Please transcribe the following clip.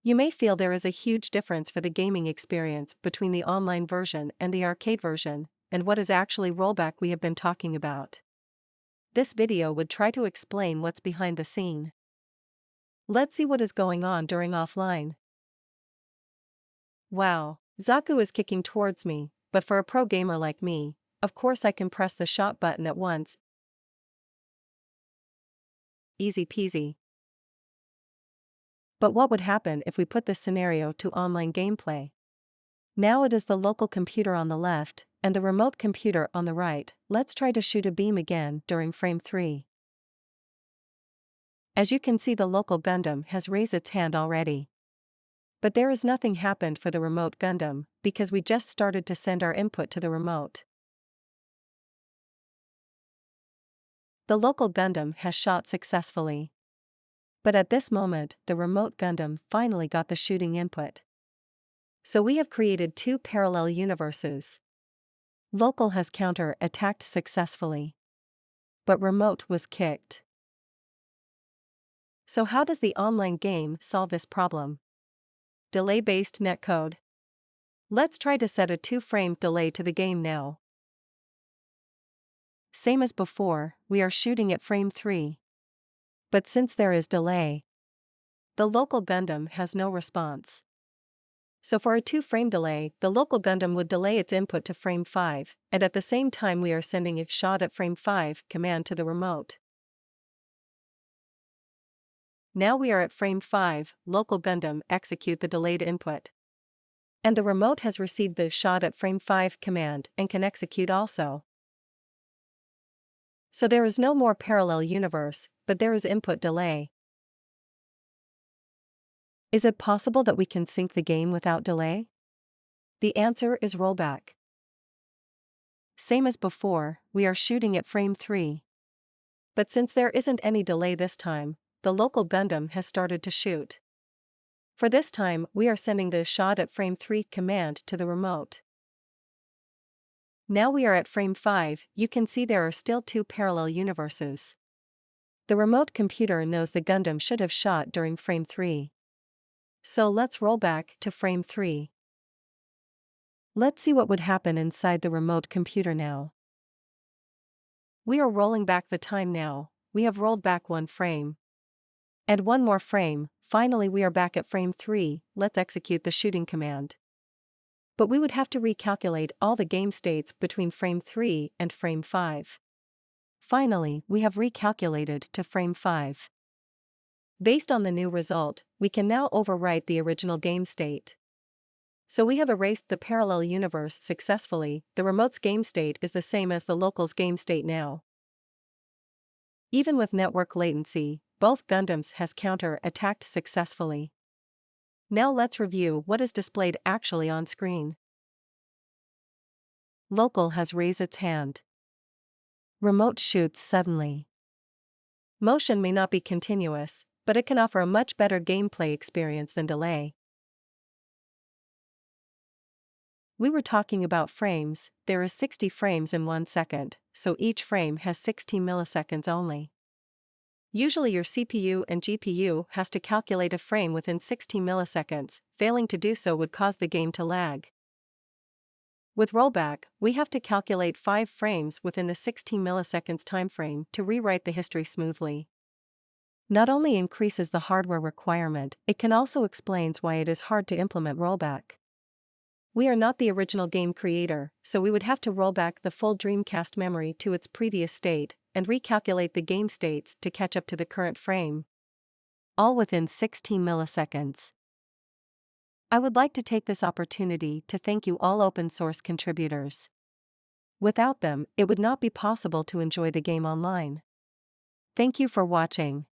You may feel there is a huge difference for the gaming experience between the online version and the arcade version, and what is actually rollback we have been talking about. This video would try to explain what's behind the scene. Let's see what is going on during offline. Wow, Zaku is kicking towards me, but for a pro gamer like me, of course I can press the shot button at once. Easy peasy. But what would happen if we put this scenario to online gameplay? Now it is the local computer on the left, and the remote computer on the right. Let's try to shoot a beam again during frame 3. As you can see, the local Gundam has raised its hand already. But there is nothing happened for the remote Gundam, because we just started to send our input to the remote. The local Gundam has shot successfully. But at this moment, the remote Gundam finally got the shooting input. So we have created two parallel universes. Local has counter-attacked successfully. But remote was kicked. So how does the online game solve this problem? Delay-based netcode. Let's try to set a 2-frame delay to the game now. Same as before, we are shooting at frame 3. But since there is delay, the local Gundam has no response. So for a 2-frame delay, the local Gundam would delay its input to frame 5, and at the same time we are sending a shot at frame 5 command to the remote. Now we are at frame 5, local Gundam execute the delayed input. And the remote has received the shot at frame 5 command and can execute also. So there is no more parallel universe, but there is input delay. Is it possible that we can sync the game without delay? The answer is rollback. Same as before, we are shooting at frame 3. But since there isn't any delay this time, the local Gundam has started to shoot. For this time, we are sending the shot at frame 3 command to the remote. Now we are at frame 5, you can see there are still two parallel universes. The remote computer knows the Gundam should have shot during frame 3. So let's roll back to frame 3. Let's see what would happen inside the remote computer now. We are rolling back the time now, we have rolled back 1 frame. And 1 more frame, finally we are back at frame 3, let's execute the shooting command. But we would have to recalculate all the game states between frame 3 and frame 5. Finally, we have recalculated to frame 5. Based on the new result, we can now overwrite the original game state. So we have erased the parallel universe successfully. The remote's game state is the same as the local's game state now. Even with network latency, both Gundams has counter-attacked successfully. Now let's review what is displayed actually on screen. Local has raised its hand. Remote shoots suddenly. Motion may not be continuous, but it can offer a much better gameplay experience than delay. We were talking about frames, there is 60 frames in 1 second, so each frame has 16 milliseconds only. Usually your CPU and GPU has to calculate a frame within 16 milliseconds, failing to do so would cause the game to lag. With rollback, we have to calculate 5 frames within the 16 milliseconds timeframe to rewrite the history smoothly. Not only increases the hardware requirement, it can also explains why it is hard to implement rollback. We are not the original game creator, so we would have to roll back the full Dreamcast memory to its previous state, and recalculate the game states to catch up to the current frame. All within 16 milliseconds. I would like to take this opportunity to thank you all open source contributors. Without them, it would not be possible to enjoy the game online. Thank you for watching.